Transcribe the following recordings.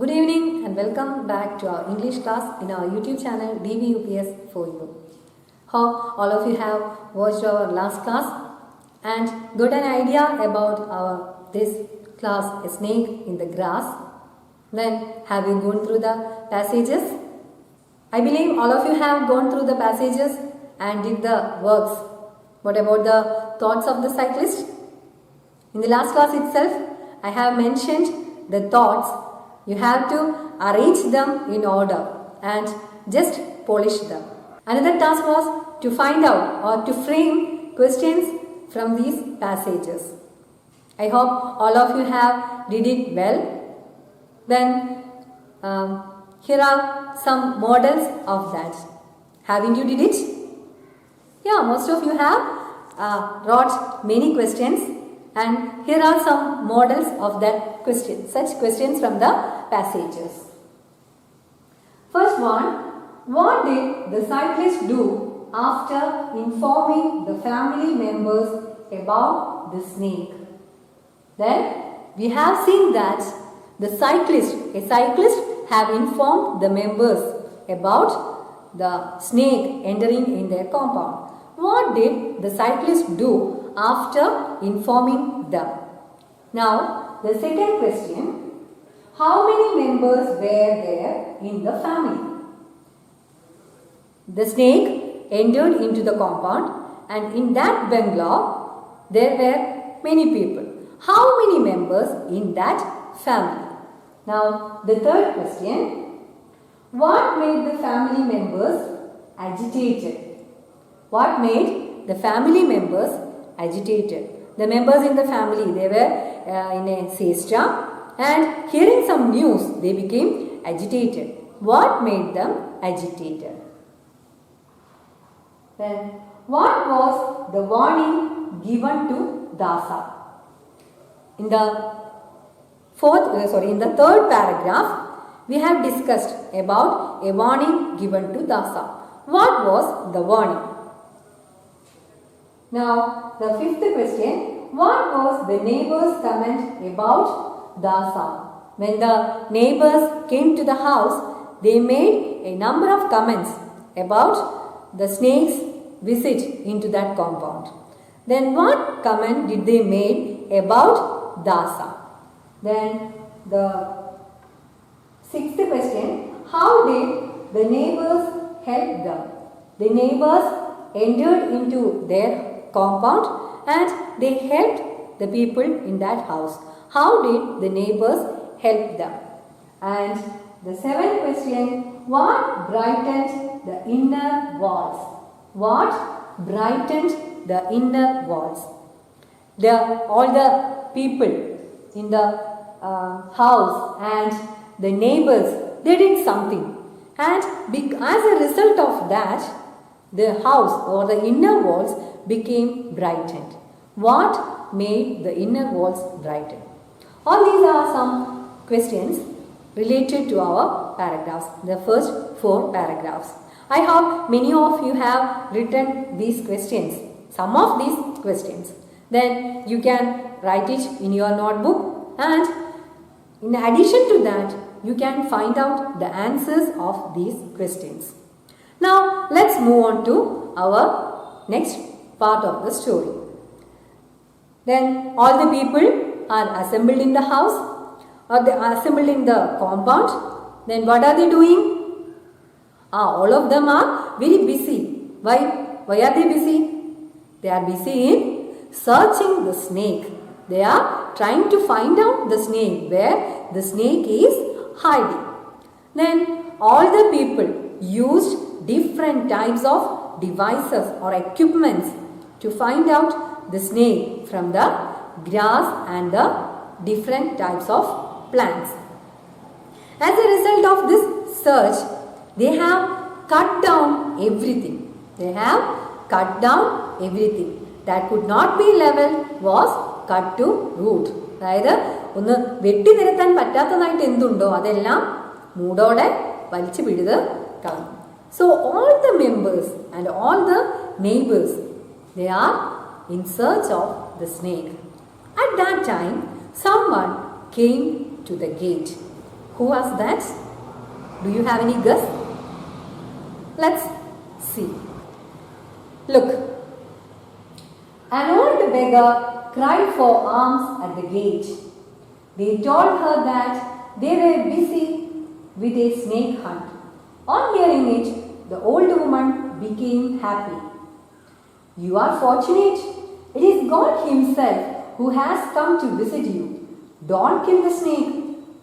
Good evening and welcome back to our English class in our YouTube channel DVUPS for you. Hope all of you have watched our last class and got an idea about this class, a snake in the grass. Then have you gone through the passages? I believe all of you have gone through the passages and did the works. What about the thoughts of the cyclist? In the last class itself, I have mentioned the thoughts. You have to arrange them in order and just polish them. Another task was to find out or to frame questions from these passages. I hope all of you have did it well. Then here are some models of that. Haven't you did it? Yeah, most of you have wrote many questions. And here are some models of that question, such questions from the passages. First one, what did the cyclist do after informing the family members about the snake? Then we have seen that a cyclist have informed the members about the snake entering in their compound. What did the cyclist do after informing them? Now, the second question, how many members were there in the family? The snake entered into the compound and in that bungalow, there were many people. How many members in that family? Now, the third question, what made the family members agitated? What made the family members agitated? The members in the family, they were in a siesta and hearing some news, they became agitated. What made them agitated? Then, what was the warning given to Dasa? In the third paragraph, we have discussed about a warning given to Dasa. What was the warning? Now, the fifth question, what was the neighbor's comment about Dasa? When the neighbors came to the house, they made a number of comments about the snake's visit into that compound. Then what comment did they make about Dasa? Then the sixth question, how did the neighbors help them? The neighbors entered into their compound and they helped the people in that house. How did the neighbors help them? And the seventh question, what brightened the inner walls? What brightened the inner walls? All the people in the house and the neighbors, they did something. And as a result of that, the house or the inner walls became brightened. What made the inner walls brighten? All these are some questions related to our paragraphs, the first 4 paragraphs. I hope many of you have written these questions, some of these questions. Then you can write it in your notebook and in addition to that, you can find out the answers of these questions. Now, let's move on to our next part of the story. Then, all the people are assembled in the house or they are assembled in the compound. Then, what are they doing? All of them are very busy. Why are they busy? They are busy in searching the snake. They are trying to find out the snake, where the snake is hiding. Then, all the people used different types of devices or equipments to find out the snake from the grass and the different types of plants. As a result of this search, they have cut down everything. They have cut down everything that could not be leveled was cut to root. അതായത് ഒന്ന് വെട്ടി നിരത്താൻ പറ്റാത്തതായിട്ട് എന്തുണ്ടോ അതെല്ലാം മൂടോടെ വലിച്ചു പിഴുത് കളഞ്ഞു. So all the members and all the neighbors, they are in search of the snake. At that time, someone came to the gate. Who was that? Do you have any guess? Let's see. Look. An old beggar cried for alms at the gate. They told her that they were busy with a snake hunt. On hearing it, the old woman became happy. You are fortunate. It is God Himself who has come to visit you. Don't kill the snake.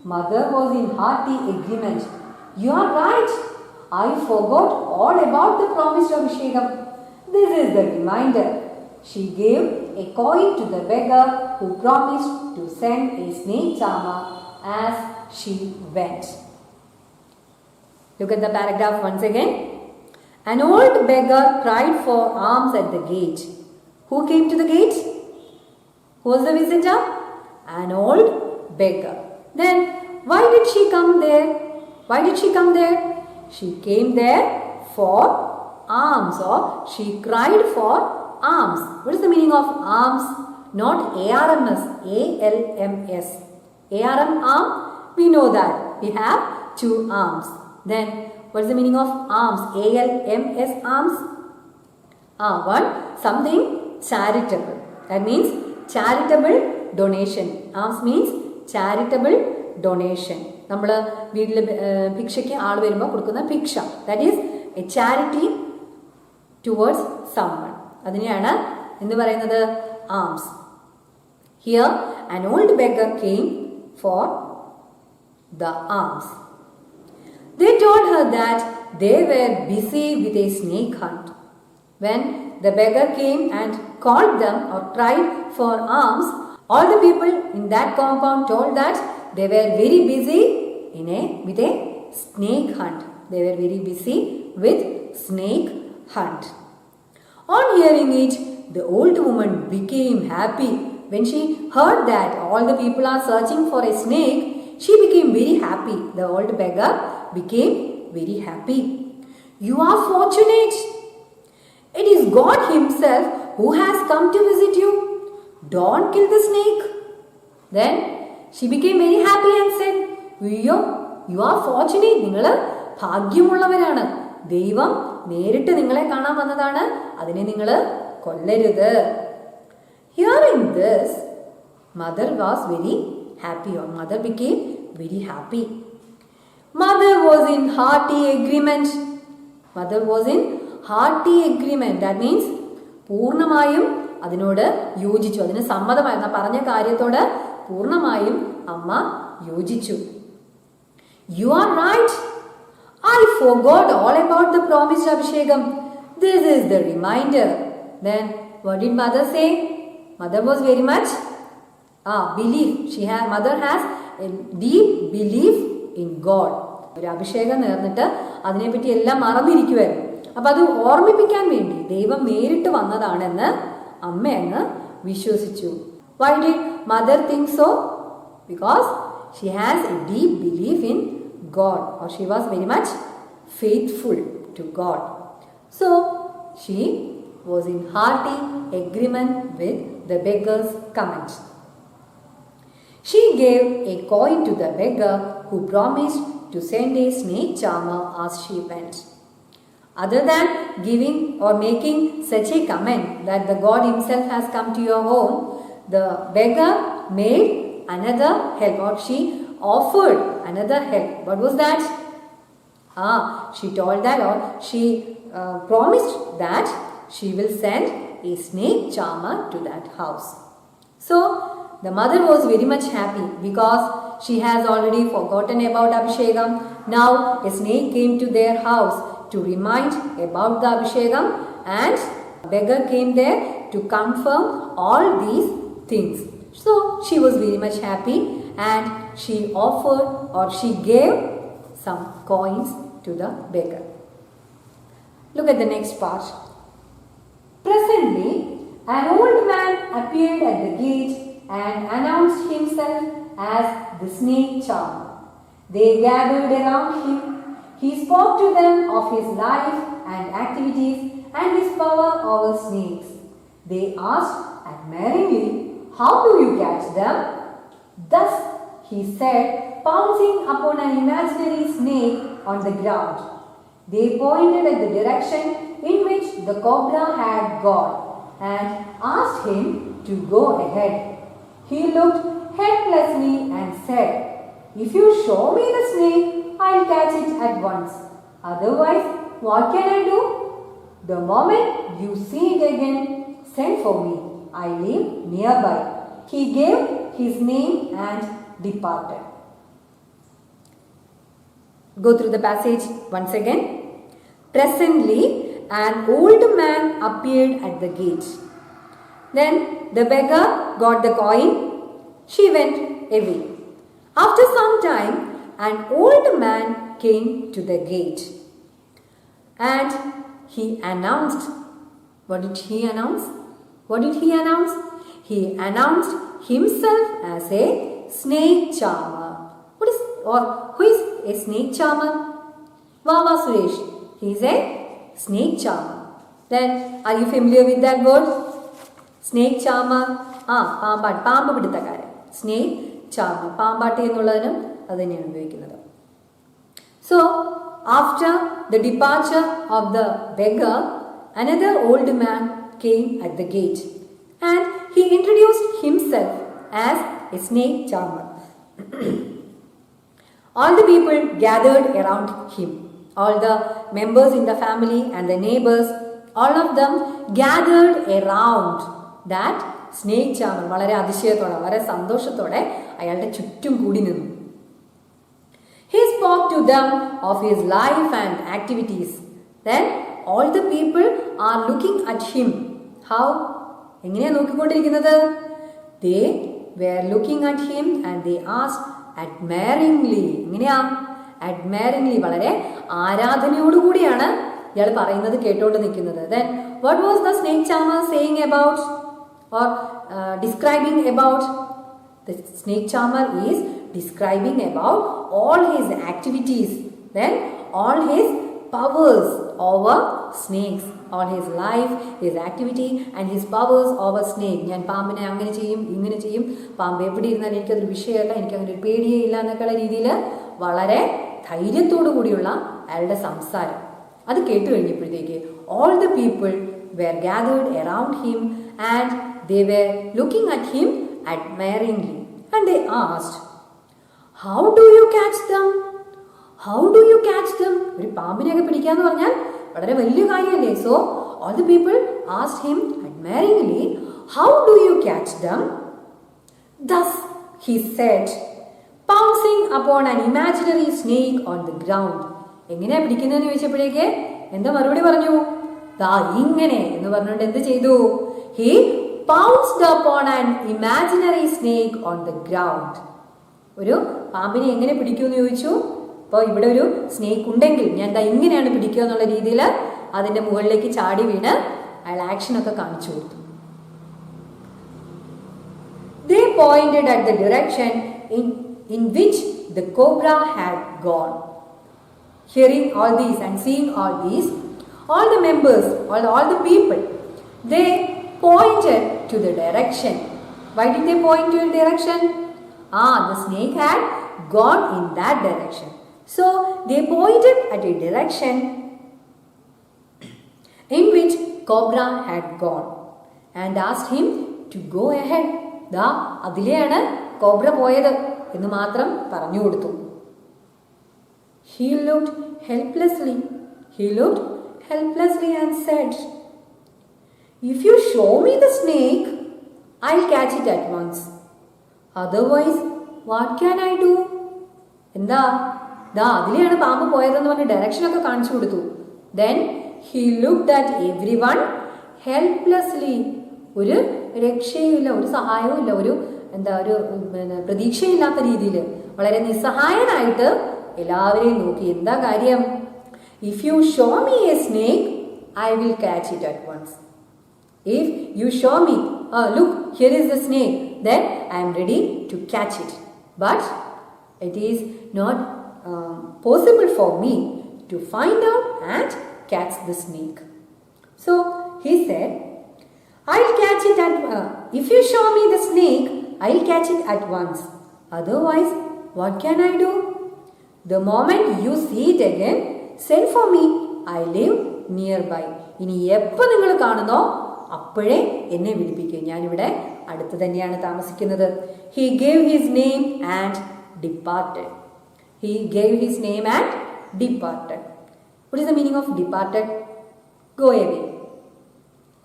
Mother was in hearty agreement. You are right. I forgot all about the promised Abhishekam. This is the reminder. She gave a coin to the beggar who promised to send a snake charmer as she went. Look at the paragraph once again. An old beggar cried for alms at the gate. Who came to the gate? Who was the visitor? An old beggar. Then why did she come there? Why did she come there? She came there for alms, or she cried for alms. What is the meaning of alms? Not ARMS, ALMS. ARM, arm, we know that. We have two arms. Then what is the meaning of alms? ALMS, alms? One, something charitable. That means charitable donation. Alms means charitable donation. നമ്മൾ വീട്ടിൽ ഭിക്ഷയ്ക്ക് ആൾ വരുമ്പോൾ കൊടുക്കുന്ന ഭിക്ഷ. That is A charity towards someone. അതിനെയാണ് എന്ന് പറയുന്നത് arms. Here an old beggar came for the arms. They told her that they were busy with a snake hunt. When the beggar came and called them or cried for alms, all the people in that compound told that they were very busy with a snake hunt. They were very busy with snake hunt. On hearing it, the old woman became happy. When she heard that all the people are searching for a snake, she became very happy. The old beggar became very happy. You are fortunate. It is God Himself who has come to visit you. Don't kill the snake. Then she became very happy and said, you are fortunate. നിങ്ങൾ ഭാഗ്യമുള്ളവരാണ്. ദൈവം നേരിട്ട് നിങ്ങളെ കാണാൻ വന്നതാണ്. അതിനെ നിങ്ങൾ കൊല്ലരുത്. Hearing this, mother was very happy, or mother became very happy. Mother was in hearty agreement. Mother was in hearty agreement. That means പൂർണ്ണമായും അതിനോട് യോജിച്ചു. അതിന് സമ്മതമായിരുന്നു. പറഞ്ഞ കാര്യത്തോട് പൂർണ്ണമായും അമ്മ യോജിച്ചു. You are right. I forgot all about the promised Abhishekam. This is the reminder. Then what did mother say? Mother was very much belief. Mother has a deep belief in God. ഒരു അഭിഷേകം നേർന്നിട്ട് അതിനെപ്പറ്റി എല്ലാം മറന്നിരിക്കുമായിരുന്നു. അപ്പം അത് ഓർമ്മിപ്പിക്കാൻ വേണ്ടി ദൈവം നേരിട്ട് വന്നതാണെന്ന് അമ്മ അങ്ങ് വിശ്വസിച്ചു. Why did mother think so? Because she has a deep belief in God, or she was very much faithful to God. So she was in hearty agreement with the beggar's comment. She gave a coin to the beggar who promised to send a snake charmer as she went. Other than giving or making such a comment that the God Himself has come to your home, the beggar made another help, or she offered another help. What was that? She told that, or she promised that she will send a snake charmer to that house. So the mother was very much happy because she has already forgotten about Abhishekam. Now a snake came to their house to remind about the Abhishekam, and the beggar came there to confirm all these things. So she was very much happy, and she offered, or she gave some coins to the beggar. Look at the next part. Presently, an old man appeared at the gate and announced himself as the snake charmer. They gathered around him. He spoke to them of his life and activities and his power over snakes. They asked admiringly, "How do you catch them?" Thus he said, pouncing upon an imaginary snake on the ground. They pointed at the direction in which the cobra had gone and asked him to go ahead. He looked helplessly and said, "If you show me the snake, I'll catch it at once. Otherwise, what can I do? The moment you see it again, send for me. I live nearby." He gave his name and departed. Go through the passage once again. Presently, an old man appeared at the gate. Then the beggar got the coin. She went away. After some time, an old man came to the gate. And he announced. What did he announce? What did he announce? He announced himself as a snake charmer. Who is a snake charmer? Vava Suresh. He is a snake charmer. Then, are you familiar with that word? Snake charmer. പാമ്പ് പിടുത്തക്കാരൻ. Snake charmer. പാമ്പാട്ടി എന്നുള്ളതിനും അത് തന്നെയാണ് ഉപയോഗിക്കുന്നത്. So, after the departure of the beggar, another old man came at the gate and he introduced himself as a snake charmer. All the people gathered around him. All the members in the family and the neighbors, all of them gathered around that snake charmer. വളരെ അതിശയത്തോടെ, വളരെ സന്തോഷത്തോടെ അയാളുടെ ചുറ്റും കൂടി നിന്നു. He spoke to them of his life and activities. Then all the people are looking at him. How? എങ്ങനെയാ നോക്കിക്കൊണ്ടിരിക്കുന്നത്? They were looking at him and they asked admiringly. എങ്ങനെയാ? Admiringly, വളരെ ആരാധനയോടുകൂടിയാണ് ഇയാൾ പറയുന്നത് കേട്ടോണ്ട് നിൽക്കുന്നത്. Then what was the snake charmer saying about or describing about? The snake charmer is describing about all his activities, then all his powers over snakes, all his life, his activity and his powers over snake. ഞാൻ പാമ്പിനെ അങ്ങനെ ചെയ്യും, ഇങ്ങനെ ചെയ്യും, പാമ്പ് എവിടെ ഇരുന്നാലും എനിക്കതൊരു വിഷയമല്ല, എനിക്കങ്ങനെ ഒരു പേടിയേ ഇല്ല എന്നൊക്കെയുള്ള രീതിയിൽ വളരെ ധൈര്യത്തോടു കൂടിയുള്ള അയാളുടെ സംസാരം അത് കേട്ട് കഴിഞ്ഞപ്പോഴത്തേക്ക് all the people were gathered around him and they were looking at him admiringly and they asked, "How do you catch them? How do you catch them?" ഒരു പാമ്പിനെയൊക്കെ പിടിക്കാന്ന് പറഞ്ഞാൽ വളരെ വലിയ കാര്യമല്ലേ. So all the people asked him admiringly, "How do you catch them?" Thus he said, pouncing upon an imaginary snake on the ground. എങ്ങനെയാ പിടിക്കുന്നതെന്ന് ചോദിച്ചപ്പോഴേക്ക് എന്താ മറുപടി പറഞ്ഞു? ദാ ഇങ്ങനെ എന്ന് പറഞ്ഞുകൊണ്ട് എന്ത് ചെയ്തു? He pounced upon an imaginary snake on the ground. ഒരു പാമ്പിനെ എങ്ങനെ പിടിക്കുമെന്ന് ചോദിച്ചു. അപ്പോൾ ഇവിടെ ഒരു സ്നേക്ക് ഉണ്ടെങ്കിൽ ഞാൻ ദാ ഇങ്ങനെയാണ് പിടിക്കുക എന്നുള്ള രീതിയിൽ അതിൻ്റെ മുകളിലേക്ക് ചാടി വീണ് അയാൾ ആക്ഷനൊക്കെ കാണിച്ചു കൊടുത്തു. They pointed at the direction in which the cobra had gone. Hearing all these and seeing all these, all the members, all the people, they pointed to the direction. Why did they point to the direction? The snake had gone in that direction. So they pointed at a direction in which cobra had gone and asked him to go ahead. ദാ അതിലെയാണ് cobra പോയത് എന്ന് മാത്രം പറഞ്ഞു കൊടുത്തു. He looked helplessly and said, "If you show me the snake, I'll catch it at once. Otherwise, what can I do?" എന്താ ദാ അതിലെയാണ് പാമ്പ് പോയതെന്ന് പറഞ്ഞ് ഡയറക്ഷനൊക്കെ കാണിച്ചു കൊടുത്തു. Then he looked at everyone helplessly. ഒരു രക്ഷയുമില്ല, ഒരു സഹായവും ഇല്ല, ഒരു പ്രതീക്ഷയില്ലാത്ത രീതിയിൽ വളരെ നിസ്സഹായനായിട്ട് എല്ലാവരെയും നോക്കി. എന്താ കാര്യം? "If you show me a snake, I will catch it at once. If you show me, look, here is the snake, then I am ready to catch it. But it is not possible for me to find out and catch the snake." So he said, "I'll catch it if you show me the snake, I'll catch it at once. Otherwise, what can I do? The moment you see it again, send for me. I live nearby. ഇനി എപ്പോൾ നിങ്ങൾ കാണുന്നോ അപ്പോഴേ എന്നെ വിളിപ്പിക്കുക. ഞാനിവിടെ അടുത്ത് തന്നെയാണ് താമസിക്കുന്നത്. He gave his name and departed. He gave his name and departed. What is the meaning of departed? Go away.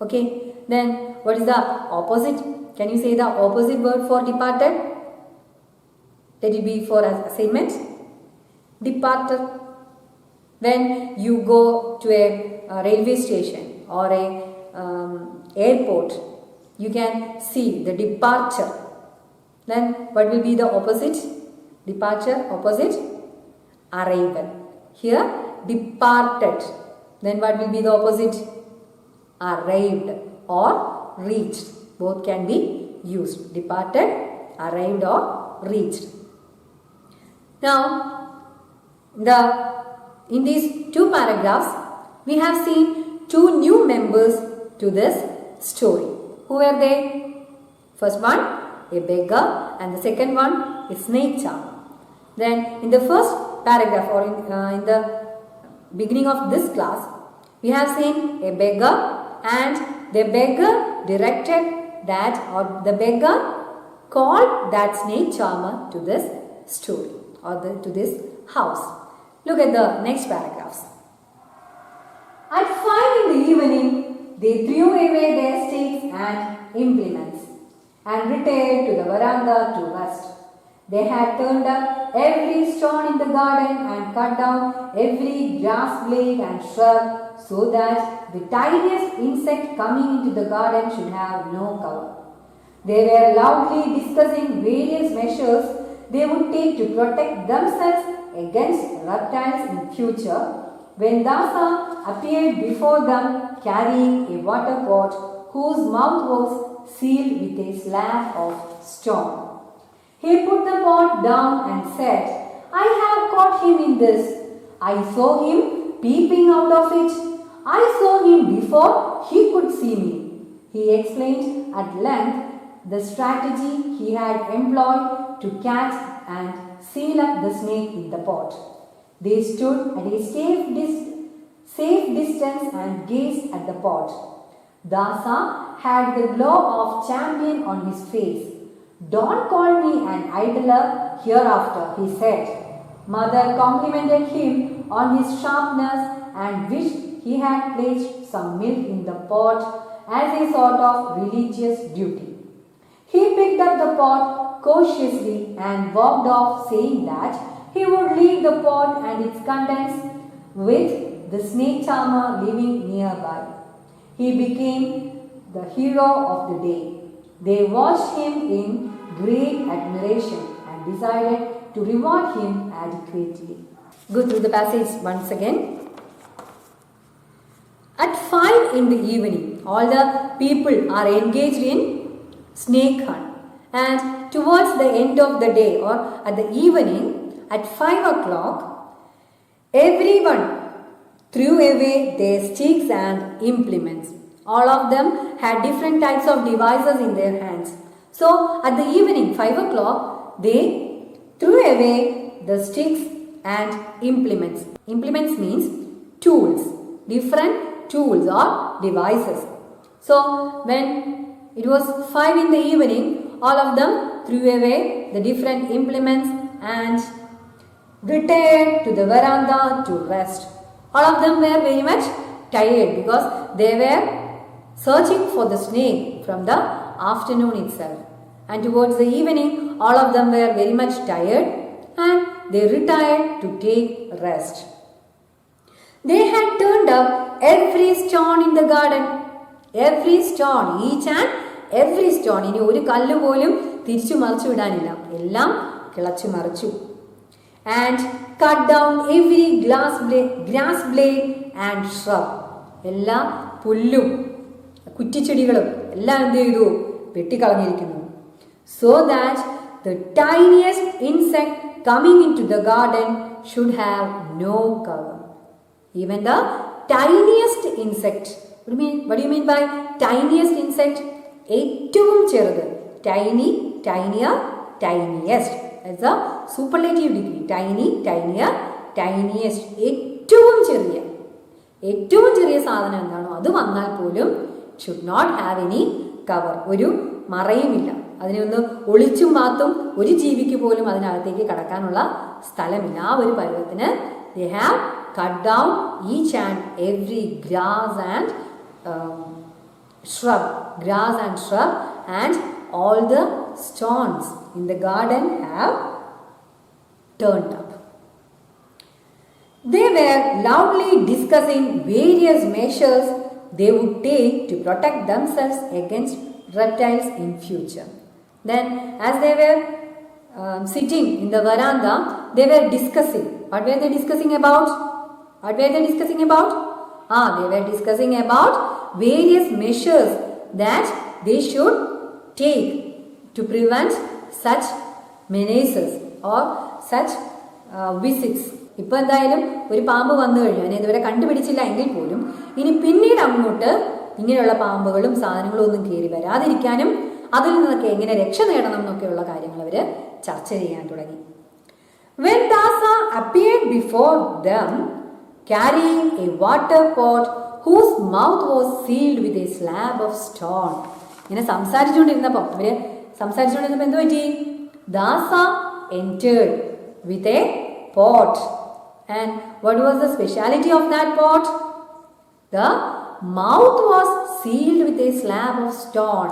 Okay. Then what is the opposite? Can you say the opposite word for departed? Let it be for assignment. Departed. When you go to a railway station or a airport, you can see the departure. Then what will be the opposite? Departure, opposite? Arrival. Here, departed. Then what will be the opposite? Arrived or reached. Both can be used. Departed, arrived or reached. Now, in these two paragraphs, we have seen two new members to this story. Who were they? First one, a beggar, and the second one, a snake charmer. Then in the first paragraph or in the beginning of this class, we have seen a beggar, and the beggar directed that, or the beggar called that snake charmer to this story or to this house. Look at the next paragraphs. At 5 in the evening, they threw away their sticks and implements and retired to the veranda to rest. They had turned up every stone in the garden and cut down every grass blade and shrub so that the tiniest insect coming into the garden should have no cover. They were loudly discussing various measures they would take to protect themselves against reptiles in future when Dasa appeared before them carrying a water pot whose mouth was sealed with a slab of stone. He put the pot down and said, I have caught him in this. I saw him peeping out of it. I saw him before he could see me. He explained at length the strategy he had employed to catch and seal up the snake in the pot. They stood at a safe distance and gazed at the pot. Dasa had the glow of champion on his face. Don't call me an idler hereafter, he said. Mother complimented him on his sharpness and wished he had placed some milk in the pot as a sort of religious duty. He picked up the pot cautiously and walked off, saying that he would leave the pot and its contents with the snake charmer living nearby. He became the hero of the day. They watched him in great admiration and decided to reward him adequately. Go through the passage once again. At 5 in the evening, all the people are engaged in snake hunt. And towards the end of the day or at the evening, at 5 o'clock, everyone threw away their sticks and implements. All of them had different types of devices in their hands. So at the evening, 5 o'clock, they threw away the sticks and implements. Implements means tools, different tools or devices. So when it was 5 in the evening, all of them threw away the different implements and retired to the veranda to rest. All of them were very much tired because they were searching for the snake from the afternoon itself. And towards the evening, all of them were very much tired and they retired to take rest. They had turned up every stone in the garden. Every stone, each and every stone. ഇനി ഒരു കല്ല് പോലും തിരിച്ചു മറിച്ചു വിടാനില്ല. എല്ലാം കിളച്ചു മറിച്ചു. And cut down every grass blade and shrub. എല്ലാ പുല്ലും കുറ്റിച്ചെടികളും എല്ലാം എന്ത് ചെയ്തു? വെട്ടിക്കളഞ്ഞിരിക്കുന്നു. So that the tiniest insect coming into the garden should have no cover. Even the tiniest insect. What do you mean by tiniest insect? ഏറ്റവും ചെറുത്. Tiny, tinier, tiniest. as a superlative degree. Tiny, tinier, tiniest. ഏറ്റവും ചെറിയ സാധനം എന്താണോ അത് വന്നാൽ പോലും should not have any cover. ഒരു മറയുമില്ല. അതിനെ ഒന്ന് ഒളിച്ചും പാത്തും ഒരു ജീവിക്ക് പോലും അതിനകത്തേക്ക് കടക്കാനുള്ള സ്ഥലമില്ല. ആ ഒരു പരുവത്തിന് they have cut down each and every grass and shrub and all the stones in the garden have turned up. They were loudly discussing various measures they would take to protect themselves against reptiles in future. Then as they were sitting in the veranda, they were discussing. What were they discussing about? They were discussing about various measures that they should take to prevent such menaces or such visits. ഇപ്പോൾ എന്തായാലും ഒരു പാമ്പ് വന്നു കഴിഞ്ഞു, അതിനെ ഇതുവരെ കണ്ടുപിടിച്ചില്ല എങ്കിൽ പോലും ഇനി പിന്നീട് അങ്ങോട്ട് ഇങ്ങനെയുള്ള പാമ്പുകളും സാധനങ്ങളും ഒന്നും കയറി വരാതിരിക്കാനും അതിൽ നിന്നൊക്കെ എങ്ങനെ രക്ഷ നേടണം എന്നൊക്കെയുള്ള കാര്യങ്ങൾ അവർ ചർച്ച ചെയ്യാൻ തുടങ്ങി. When Dasa appeared before them carrying a water pot whose mouth was sealed with a slab of stone. ഇങ്ങനെ സംസാരിച്ചുകൊണ്ടിരുന്നപ്പോൾ എന്ത് പറ്റി? ദാസ entered with a pot. And what was the speciality of that pot? The mouth was sealed with a slab of stone.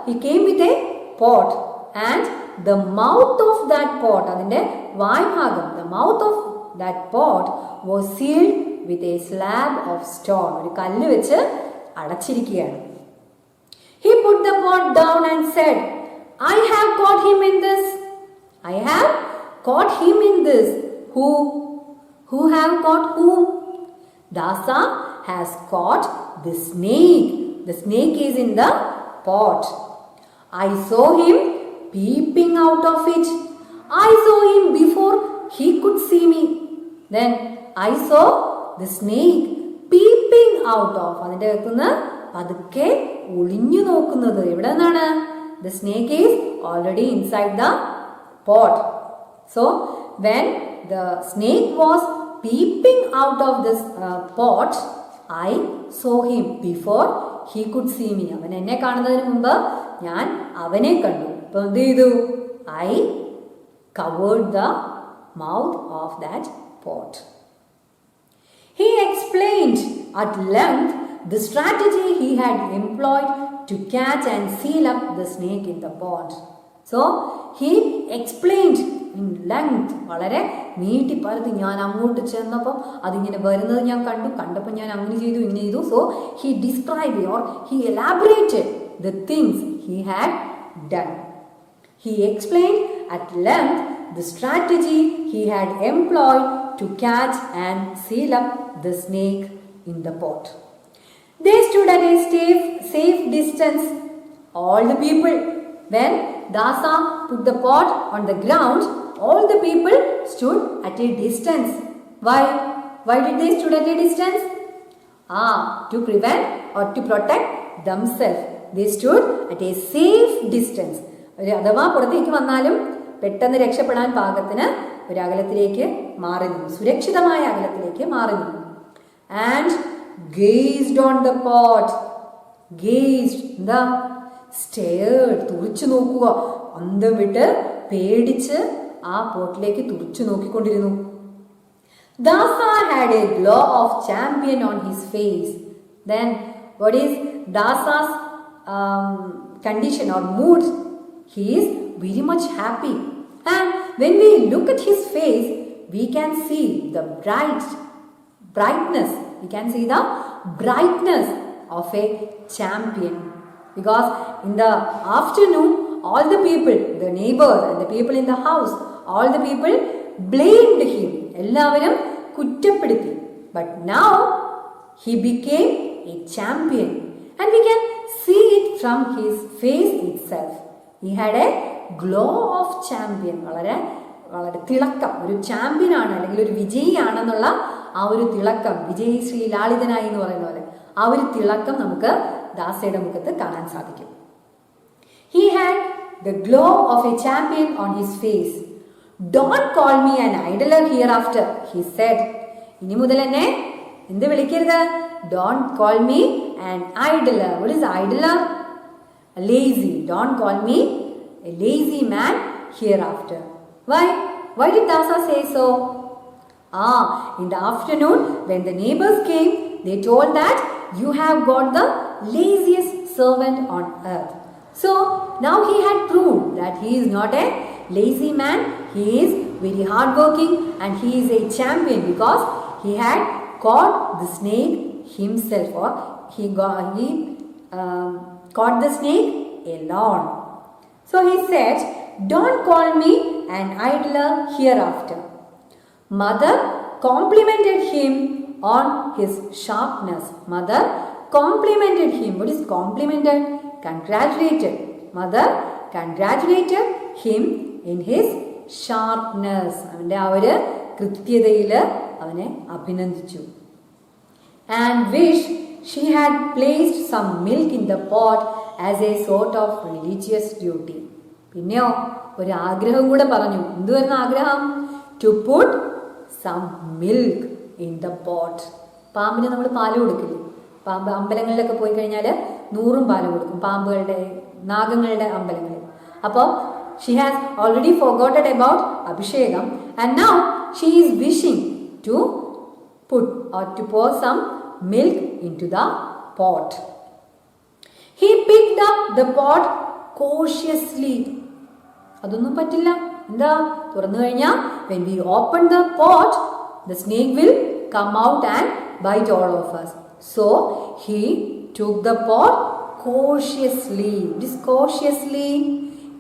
He came with a pot and the mouth of that pot, adinte vaayഭാഗം, the mouth of that pot was sealed with a slab of stone. ഒരു കല്ല് വെച്ച് അടച്ചിരിക്കുകയാണ്. He put the pot down and said, I have caught him in this. Who have caught whom? Dasa has caught the snake. The snake is in the pot. I saw him peeping out of it. I saw him before he could see me. Then I saw the snake peeping out of. അതിന്റെ അകത്തുനിന്ന് പതുക്കെ ഒളിഞ്ഞു നോക്കുന്നത്. എവിടെ നിന്നാണ്? The snake is already inside the pot. So when the snake was peeping out of this pot, I saw him before he could see me. അവൻ എന്നെ കാണുന്നതിന് മുമ്പ് ഞാൻ അവനെ കണ്ടു. അപ്പോൾ എന്ത് ചെയ്തു? I covered the mouth of that pot. He explained at length the strategy he had employed to catch and seal up the snake in the pot. So he explained in length, വളരെ നീട്ടി പറഞ്ഞ് ഞാൻ അങ്ങോട്ട് ചെന്നപ്പോൾ അതിങ്ങനെ വരുന്നത് ഞാൻ കണ്ടപ്പോൾ ഞാൻ അങ്ങനെ ചെയ്തു ഇങ്ങനെ ചെയ്തു. So he described or he elaborated the things he had done. He explained at length the strategy he had employed to catch and seal up the snake in the pot. They stood at a safe distance, all the people. When Dasa put the pot on the ground, all the people stood at a distance. Why did they stood at a distance? To prevent or to protect themselves. They stood at a safe distance. അഥവാ പുറത്തേക്ക് വന്നാലും പെട്ടെന്ന് രക്ഷപ്പെടാൻ പാകത്തിന് ഒരു അകലത്തിലേക്ക് മാറി നിന്നു, സുരക്ഷിതമായ അകലത്തിലേക്ക് മാറി നിന്നു. And gazed on the pot. Gazed, എന്താ? Stared, തുറിച്ചു നോക്കുക, അന്തം വിട്ട് പേടിച്ച് ആ പോട്ടിലേക്ക് തുറിച്ചു നോക്കിക്കൊണ്ടിരുന്നു. Dasa had a glow of champion on his face. Then what is Dasa's condition or mood? He is very much happy. And when we look at his face, we can see the brightness. We can see the brightness of a champion. Because in the afternoon, all the people, the neighbors and the people in the house, all the people blamed him. എല്ലാവരും കുറ്റപ്പെടുത്തി. But now he became a champion. And we can see it from his face itself. He had a glow of champion. വളരെ തിളക്കം, ഒരു champion ആണ് അല്ലെങ്കിൽ ഒരു വിജയിയാണെന്നുള്ള ആ ഒരു തിളക്കം, വിജയി ശ്രീ ലാളിതനായി എന്ന് പറയുന്ന പോലെ ആ ഒരു തിളക്കം നമുക്ക് ദാസയുടെ മുഖത്ത് കാണാൻ സാധിക്കും. He had the glow of a champion on his face. Don't call me an idler hereafter, he said. ഇനി മുതൽ എന്നെ എന്ത് വിളിക്കരുത്? Don't call me an idler. What is idler? Lazy. Don't call me a lazy man hereafter. Why? Why did Dasa say so? In the afternoon when the neighbors came, they told that you have got the laziest servant on earth. So now he had proved that he is not a lazy man. He is very hardworking and he is a champion because he had caught the snake himself, or he caught the snake alone. So he said, don't call me an idler hereafter. Mother complimented him on his sharpness. Mother complimented him. What is complimented? Congratulated. Mother congratulated him in his sharpness. അവൻ്റെ ആ ഒരു കൃത്യതയിൽ അവനെ അഭിനന്ദിച്ചു. And wish she had placed some milk in the pot as a sort of religious duty. പിന്നെയോ ഒരു ആഗ്രഹം കൂടെ പറഞ്ഞു. എന്തുവരുന്ന ആഗ്രഹം? To put some milk in the pot. പാമ്പിന് നമ്മൾ പാല് കൊടുക്കില്ലേ? പാമ്പ് അമ്പലങ്ങളിലൊക്കെ പോയി കഴിഞ്ഞാൽ 100 പാല് കൊടുക്കും, പാമ്പുകളുടെ നാഗങ്ങളുടെ അമ്പലങ്ങളിൽ. അപ്പോൾ she has already forgotten about Abhishekam and now she is wishing to put or to pour some milk into the pot. He picked up the pot cautiously. അതൊന്നും പറ്റില്ല. എന്താ? തുറന്നു കഴിഞ്ഞാൽ when we open the pot, the snake will come out and bite all of us. So he took the pot cautiously. This cautiously,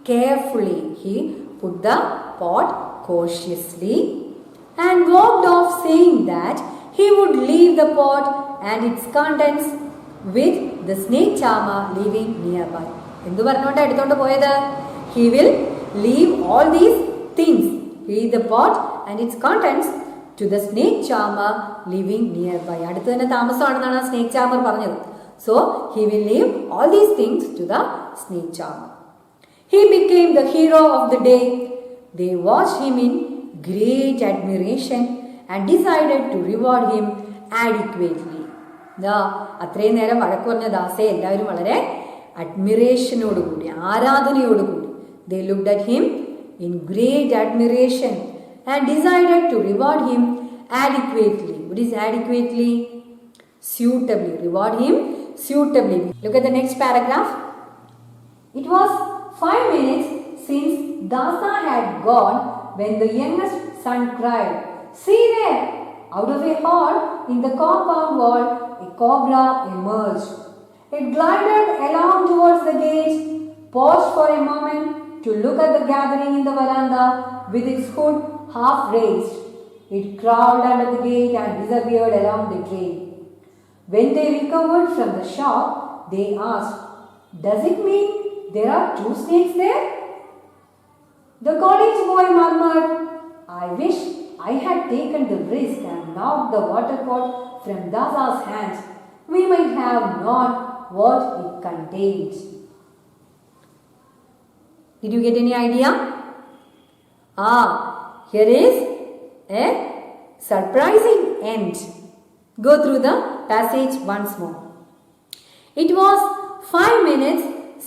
carefully. He put the pot cautiously and walked off, saying that he would leave the pot and its contents with the snake charmer living nearby. എന്തു പറഞ്ഞോണ്ടാ എടുത്തോണ്ട് പോയത്? He will leave all these things, leave the pot and its contents to the snake charmer living nearby. അടുത്ത് തന്നെ താമസമാണെന്നാണ് snake charmer പറഞ്ഞത്. So he will leave all these things to the snake charmer. He became the hero of the day. They watched him in great admiration and decided to reward him adequately. അത്രയും നേരം വഴക്ക് പറഞ്ഞ ദാസയെ എല്ലാവരും വളരെ അഡ്മിറേഷനോടുകൂടി, ആരാധനയോടുകൂടി, they looked at him in great admiration and decided to reward him adequately. What is adequately? Suitably. Reward him suitably. Look at the next paragraph. It was 5 minutes since Dasa had gone when the youngest son cried, "See there!" Out of a hole in the compound wall, a cobra emerged. It glided along towards the gate, paused for a moment to look at the gathering in the veranda with its hood half raised. It crawled under the gate and disappeared along the drain. When they recovered from the shock, they asked, "Does it mean there are 2 snakes there?" The college boy murmured, "I wish I had taken the risk and knocked the water pot from Dasa's hands. We might have known what it contained." Did you get any idea? Here is a surprising end. Go through the passage once more. It was 5 minutes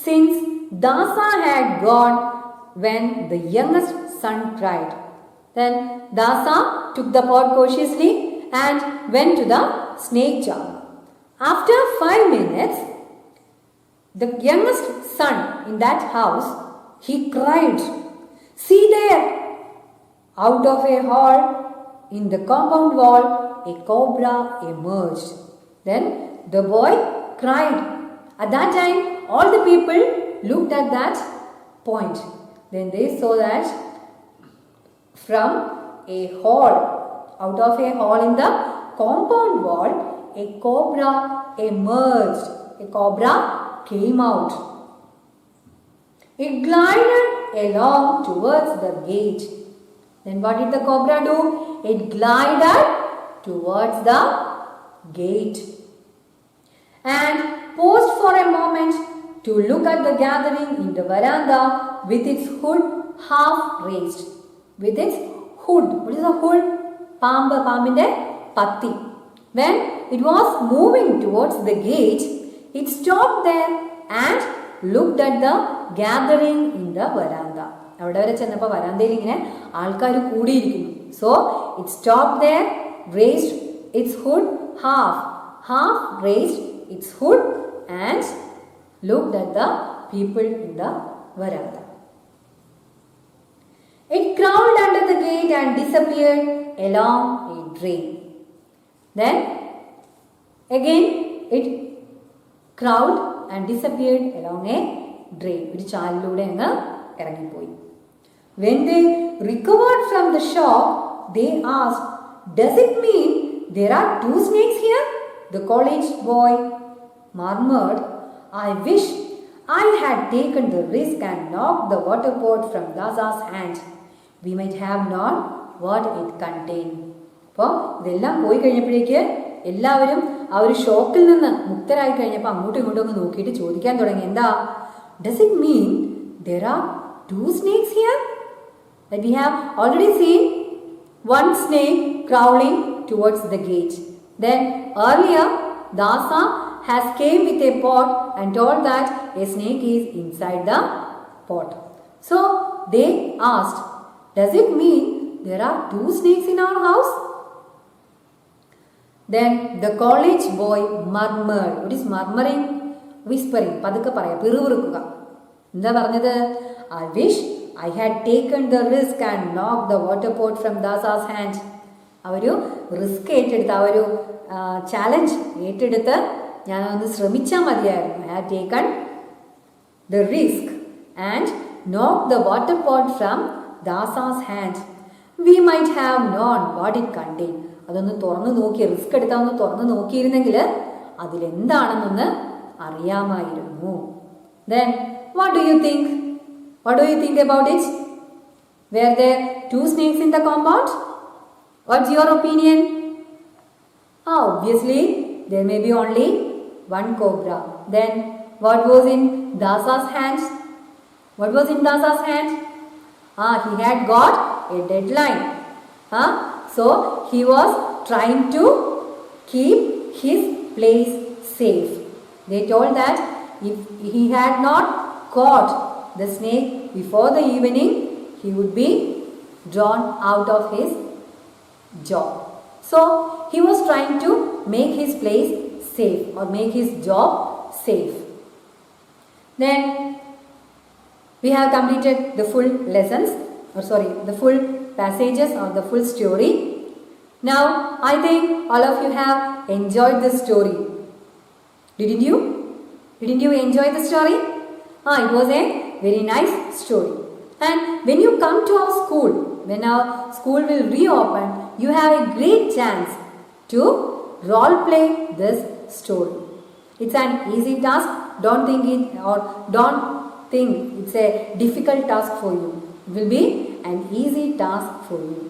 since Dasa had gone when the youngest son cried. Then Dasa took the pot cautiously and went to the snake charmer. After 5 minutes, the youngest son in that house, he cried, "See there!" Out of a hole in the compound wall, a cobra emerged. Then the boy cried. At that time, all the people looked at that point. Then they saw that from a hole, out of a hole in the compound wall, a cobra emerged. A cobra came out. It glided along towards the gate. Then what did the cobra do? It glided towards the gate and paused for a moment to look at the gathering in the veranda with its hood half raised. With its hood. What is a hood? Paambinte patti. When it was moving towards the gate, it stopped there and looked at the gathering in the veranda. അവിടെ വരെ ചെന്നപ്പോൾ വരാന്തയിൽ ഇങ്ങനെ ആൾക്കാർ കൂടിയിരിക്കുന്നു. So it stopped there, raised its hood half raised its hood and looked at the people in the veranda. It crawled under the gate and disappeared along a drain. Then again it crawled and disappeared along a drain. ഒരു ചാലിലൂടെ അങ്ങ് ഇറങ്ങിപ്പോയി. When they recovered from the shock, they asked, "Does it mean there are 2 snakes here?" The college boy murmured, "I wish I had taken the risk and knocked the water pot from Dasa's hand. We might have known what it contained." അപ്പോൾ ഇതെല്ലാം പോയി കഴിഞ്ഞപ്പോഴേക്ക് എല്ലാവരും ആ ഒരു ഷോക്കിൽ നിന്ന് മുക്തരായി കഴിഞ്ഞപ്പോൾ അങ്ങോട്ടും ഇങ്ങോട്ടും ഒന്ന് നോക്കിയിട്ട് ചോദിക്കാൻ തുടങ്ങി, എന്താ? Does it mean there are 2 snakes here? That we have already seen one snake crawling towards the gate. Then earlier Dasa has came with a pot and told that a snake is inside the pot. So they asked, "Does it mean there are 2 snakes in our house?" Then the college boy murmured. What is murmuring? Whispering. പതുക്കെ പറയാം, പിറുപിറുക്കുക. എന്താ പറഞ്ഞത്? "I wish I had taken the risk and knocked the water pot from Dasa's hand." ഒരു risk ഏറ്റെടുത്ത്, ആ ഒരു challenge ഏറ്റെടുത്ത് ഞാനൊന്ന് ശ്രമിച്ചാൽ മതിയായിരുന്നു. I had taken the risk and knocked the water pot from Dasa's hand. We might have known what it contained. അതൊന്ന് തുറന്നു നോക്കി, റിസ്ക് എടുത്താൽ ഒന്ന് തുറന്നു നോക്കിയിരുന്നെങ്കിൽ അതിലെന്താണെന്നൊന്ന് അറിയാമായിരുന്നു. Then what do you think? What do you think about it? Were there 2 snakes in the compound? What's your opinion? Obviously, there may be only one cobra. Then, what was in Dasa's hands? What was in Dasa's hand? He had got a deadline. So, he was trying to keep his place safe. They told that if he had not caught the snake before the evening, he would be drawn out of his job. So he was trying to make his place safe or make his job safe. Then we have completed the full lessons, the full passages or the full story. Now I think all of you have enjoyed this story. Didn't you? Didn't you enjoy the story? It was a very nice story. And when you come to our school, when our school will reopen, you have a great chance to role play this story. It's an easy task. Don't think it's a difficult task for you. It will be an easy task for you.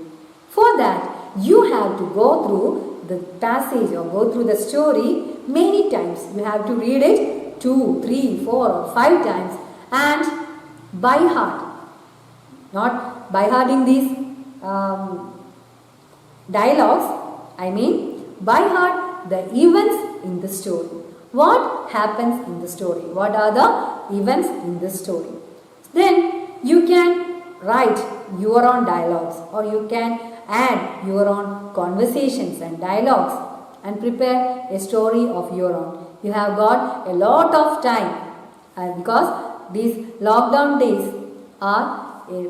For that, you have to go through the passage or go through the story many times. You have to read it 2, 3, 4 or 5 times and by heart. Not by hearting these dialogues, I mean by heart the events in the story. What happens in the story? What are the events in the story? Then you can write your own dialogues or you can add your own conversations and dialogues and prepare a story of your own. You have got a lot of time because these lockdown days are a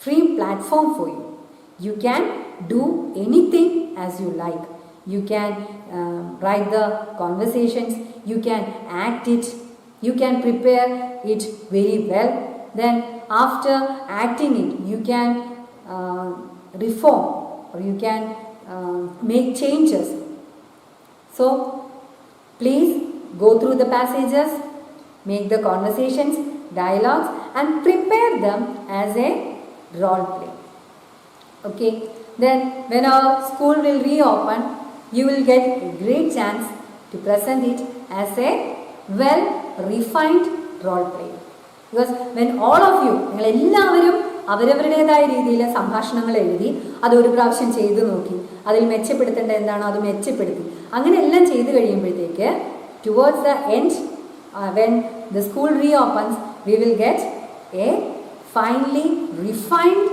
free platform for you. You can do anything as you like. You can write the conversations, you can act it, you can prepare it very well. Then after acting it, you can reform or you can make changes. So please go through the passages, make the conversations, dialogues and prepare them as a role play. Okay, then when our school will reopen, you will get a great chance to present it as a well refined role play. Because when all of you, നിങ്ങൾ എല്ലാവരും അവരവരുടേതായ രീതിയിൽ സംഭാഷണങ്ങൾ എഴുതി അതൊരു പ്രാവശ്യം ചെയ്തു നോക്കി, അതിൽ മെച്ചപ്പെടുത്തേണ്ട എന്താണോ അത് മെച്ചപ്പെടുത്തി, അങ്ങനെ എല്ലാം ചെയ്തു കഴിയുമ്പോഴത്തേക്ക് towards the end, when the school reopens, we will get a finely refined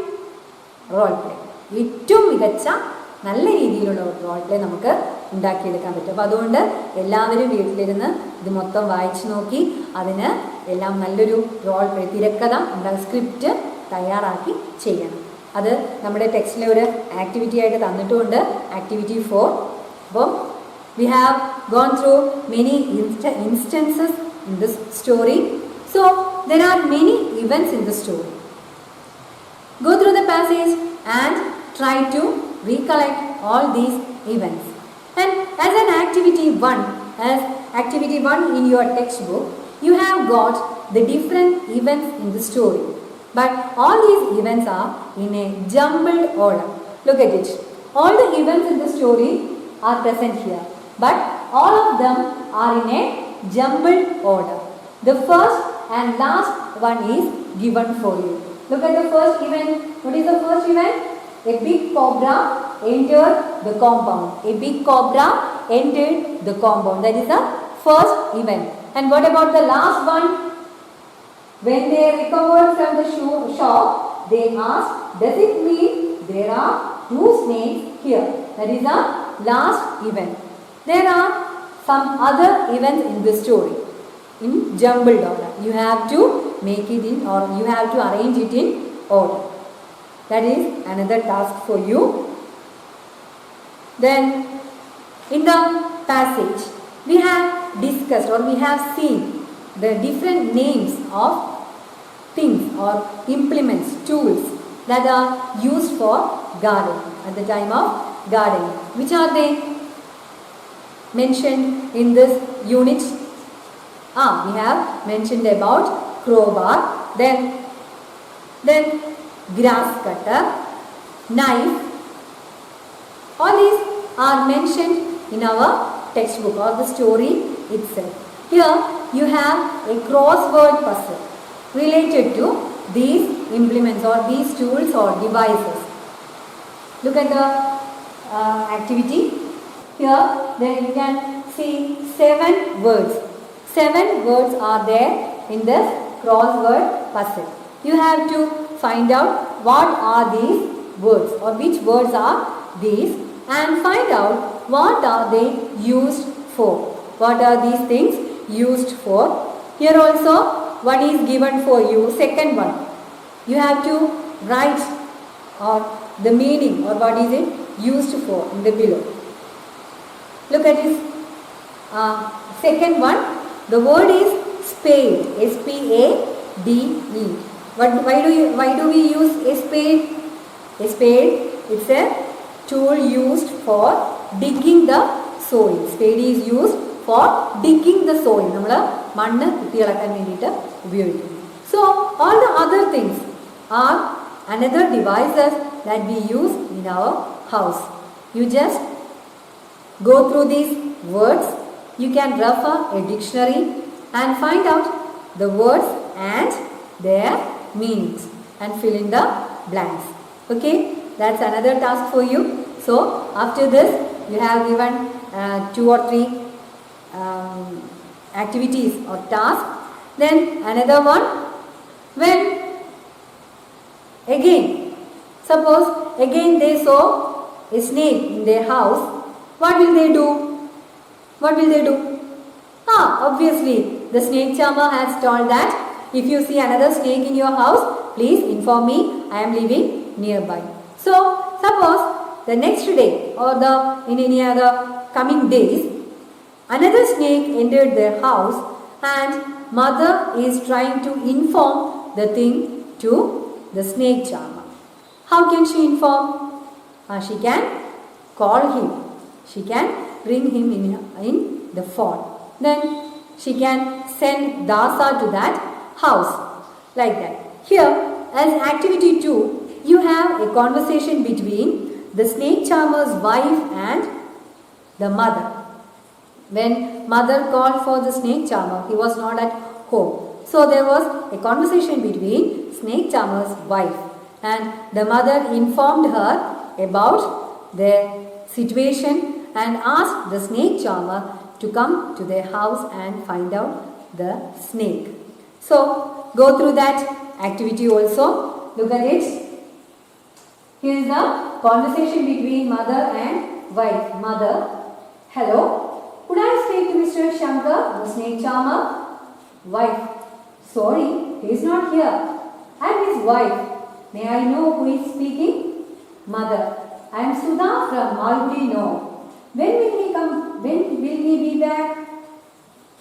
role play. ഏറ്റവും മികച്ച നല്ല രീതിയിലുള്ള റോൾ പ്ലേ നമുക്ക് ഉണ്ടാക്കിയെടുക്കാൻ പറ്റും. അപ്പോൾ അതുകൊണ്ട് എല്ലാവരും വീട്ടിലിരുന്ന് ഇത് മൊത്തം വായിച്ചു നോക്കി അതിന് എല്ലാം നല്ലൊരു റോൾ പ്ലേ തിരക്കഥ സ്ക്രിപ്റ്റ് തയ്യാറാക്കി ചെയ്യണം. അത് നമ്മുടെ ടെക്സ്റ്റിലെ ഒരു ആക്ടിവിറ്റി ആയിട്ട് തന്നിട്ടുമുണ്ട്, ആക്ടിവിറ്റി 4. അപ്പം we have gone through many instances in this story. So there are many events in the story. Go through the passage and try to recollect all these events. And as an activity 1 in your textbook, you have got the different events in the story. But all these events are in a jumbled order. Look at it. All the events in the story are present here, but all of them are in a jumbled order. The first and last one is given for you. Look at the first event. What is the first event? A big cobra entered the compound. A big cobra entered the compound. That is the first event. And what about the last one? When they recovered from the shop, they asked, does it mean there are 2 snakes here? That is the last event. There are some other events in this story in jumbled order. You have to make it in, or you have to arrange it in order. That is another task for you. Then in the passage we have discussed, or we have seen the different names of things or implements, tools that are used for gardening at the time of gardening. Which are they mentioned in this unit? We have mentioned about crowbar, then grass cutter, knife. All these are mentioned in our textbook or the story itself. Here you have a crossword puzzle related to these implements or these tools or devices. Look at the activity. Here then you can see 7 words. 7 words are there in this crossword puzzle. You have to find out what are these words or which words are these, and find out what are they used for. What are these things used for? Here also one is given for you. Second one, you have to write or the meaning or what is it used for in the below. Look at this second one. The word is spade. S-P-A-D-E. Why do we use a spade? A spade, it's a tool used for digging the soil. Spade is used for digging the soil. നമ്മൾ മണ്ണ് കുത്തിയിളക്കാൻ വേണ്ടിയിട്ട് ഉപയോഗിക്കുന്നു. So all the other things are another devices that we use in our house. You just go through these words. You can refer a dictionary and find out the words and their meanings and fill in the blanks. Okay, that's another task for you. So after this you have given 2 or 3 activities or tasks. Then another one, when again suppose again they saw a snake in their house, what will they do? What will they do? Obviously the snake charmer has told that if you see another snake in your house, please inform me, I am living nearby. So suppose the next day or in any other coming days, another snake entered their house and mother is trying to inform the thing to the snake charmer. How can she inform? She can call him. She can bring him in the phone. Then she can send Dasa to that house, like that. Here as activity 2, you have a conversation between the snake charmer's wife and the mother. When mother called for the snake charmer, he was not at home. So there was a conversation between snake charmer's wife, and the mother informed her about their situation and asked the snake charmer to come to their house and find out the snake. So go through that activity also. Look at it. Here is the conversation between mother and wife. Mother: hello, could I speak to Mr. Shankar, the snake charmer? Wife: sorry, he is not here. I am his wife. May I know who is speaking? Mother: I am Sudha from Malgudi. No. When will he come? When will he be back?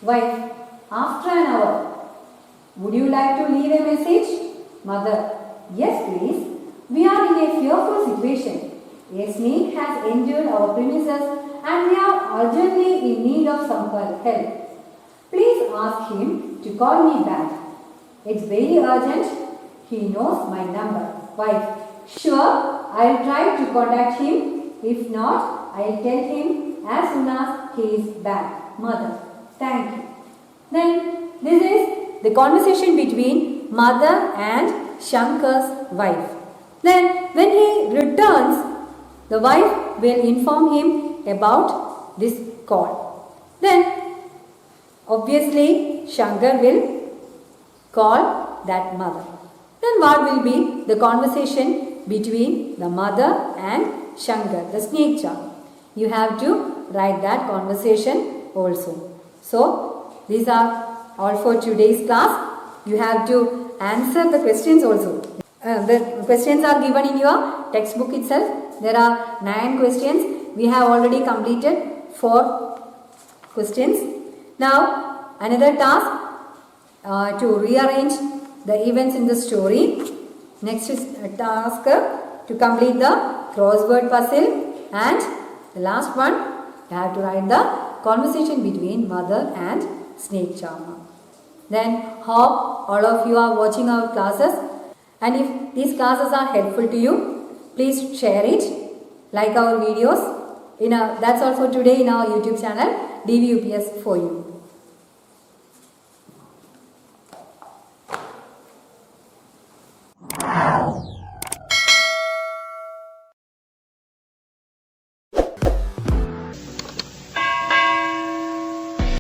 Wife: after an hour. Would you like to leave a message? Mother: yes, please. We are in a fearful situation. A snake has entered our premises and we are urgently in need of some help. Please ask him to call me back. It's very urgent. He knows my number. Wife: sure, I'll try to contact him. If not, I'll tell him as soon as he is back. Mother: thank you. Then this is the conversation between mother and Shankar's wife. Then when he returns, the wife will inform him about this call. Then obviously Shankar will call that mother. Then what will be the conversation between the mother and Shankar, the snake charmer? You have to write that conversation also. So these are all for today's class. You have to answer the questions also. The questions are given in your textbook itself. There are 9 questions. We have already completed 4 questions. Now another task to rearrange the events in the story. Next is a task to complete the crossword puzzle, and the last one, you have to write the conversation between mother and snake charmer. Then hope all of you are watching our classes, and if these classes are helpful to you, please share it, like our videos. That's all for today in our YouTube channel DVUPS for you.